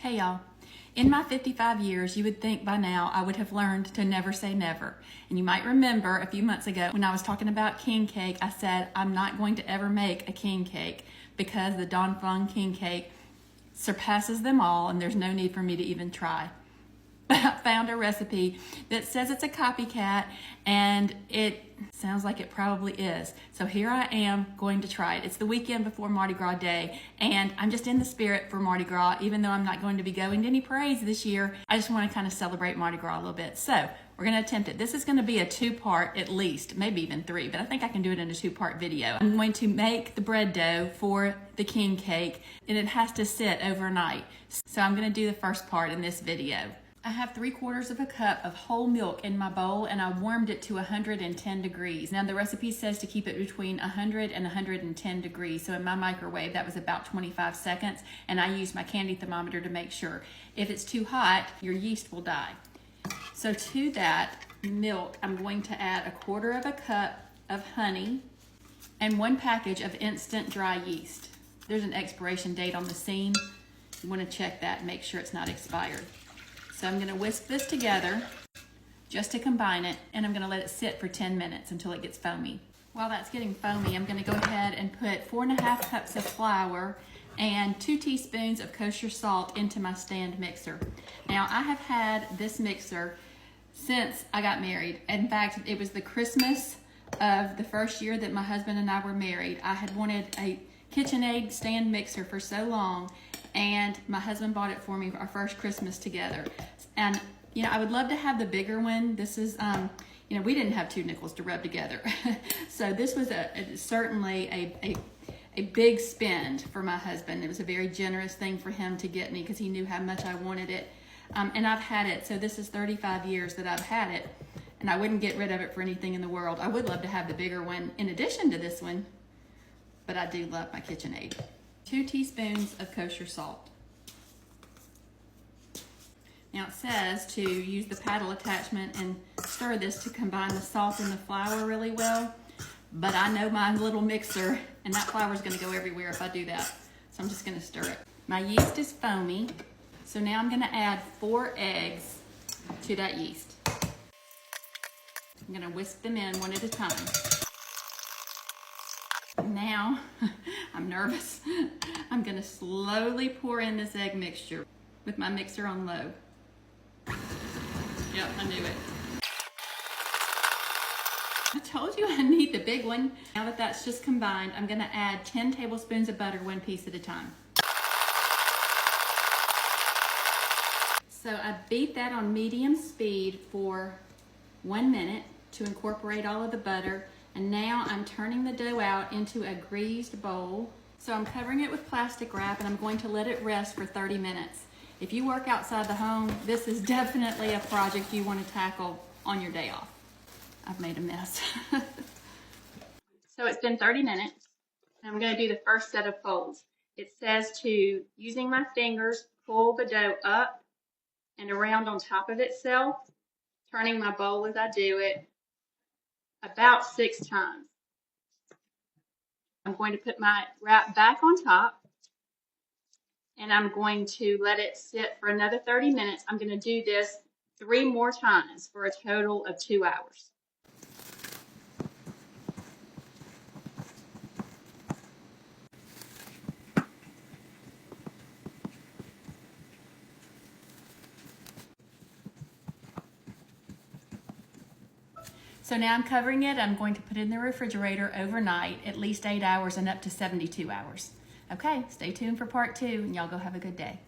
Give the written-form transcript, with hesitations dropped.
Hey y'all. In my 55 years, you would think by now I would have learned to never say never. And you might remember a few months ago when I was talking about king cake, I said I'm not going to ever make a king cake because the Phuong king cake surpasses them all and there's no need for me to even try. But I found a recipe that says it's a copycat and it sounds like it probably is. So here I am going to try it. It's the weekend before Mardi Gras Day and I'm just in the spirit for Mardi Gras, even though I'm not going to be going to any parades this year. I just want to kind of celebrate Mardi Gras a little bit. So we're going to attempt it. This is going to be a two-part at least, maybe even three, but I think I can do it in a two-part video. I'm going to make the bread dough for the king cake and it has to sit overnight. So I'm going to do the first part in this video. I have 3/4 of a cup of whole milk in my bowl and I warmed it to 110 degrees. Now the recipe says to keep it between 100 and 110 degrees. So in my microwave, that was about 25 seconds. And I used my candy thermometer to make sure. If it's too hot, your yeast will die. So to that milk, I'm going to add 1/4 of a cup of honey and 1 package of instant dry yeast. There's an expiration date on the seam. You want to check that and make sure it's not expired. So I'm going to whisk this together just to combine it, and I'm going to let it sit for 10 minutes until it gets foamy. While that's getting foamy, I'm going to go ahead and put 4½ cups of flour and 2 teaspoons of kosher salt into my stand mixer. Now I have had this mixer since I got married. In fact, it was the Christmas of the first year that my husband and I were married. I had wanted a KitchenAid stand mixer for so long, and my husband bought it for me for our first Christmas together. And you know, I would love to have the bigger one. This is, you know, we didn't have 2 nickels to rub together. So this was certainly a big spend for my husband. It was a very generous thing for him to get me because he knew how much I wanted it. And I've had it, so this is 35 years that I've had it, and I wouldn't get rid of it for anything in the world. I would love to have the bigger one in addition to this one, but I do love my KitchenAid. 2 teaspoons of kosher salt. Now it says to use the paddle attachment and stir this to combine the salt and the flour really well, but I know my little mixer and that flour is going to go everywhere if I do that, so I'm just going to stir it. My yeast is foamy, so now I'm going to add 4 eggs to that yeast. I'm going to whisk them in one at a time. Now, I'm nervous. I'm going to slowly pour in this egg mixture with my mixer on low. Yep, I knew it. I told you I need the big one. Now that that's just combined, I'm going to add 10 tablespoons of butter, 1 piece at a time. So I beat that on medium speed for 1 minute to incorporate all of the butter. And now I'm turning the dough out into a greased bowl. So I'm covering it with plastic wrap and I'm going to let it rest for 30 minutes. If you work outside the home, this is definitely a project you want to tackle on your day off. I've made a mess. So it's been 30 minutes. And I'm going to do the first set of folds. It says to, using my fingers, pull the dough up and around on top of itself, turning my bowl as I do it about 6 times. I'm going to put my wrap back on top and I'm going to let it sit for another 30 minutes. I'm going to do this 3 more times for a total of 2 hours. So now I'm covering it. I'm going to put it in the refrigerator overnight, at least 8 hours and up to 72 hours. Okay, stay tuned for part 2 and y'all go have a good day.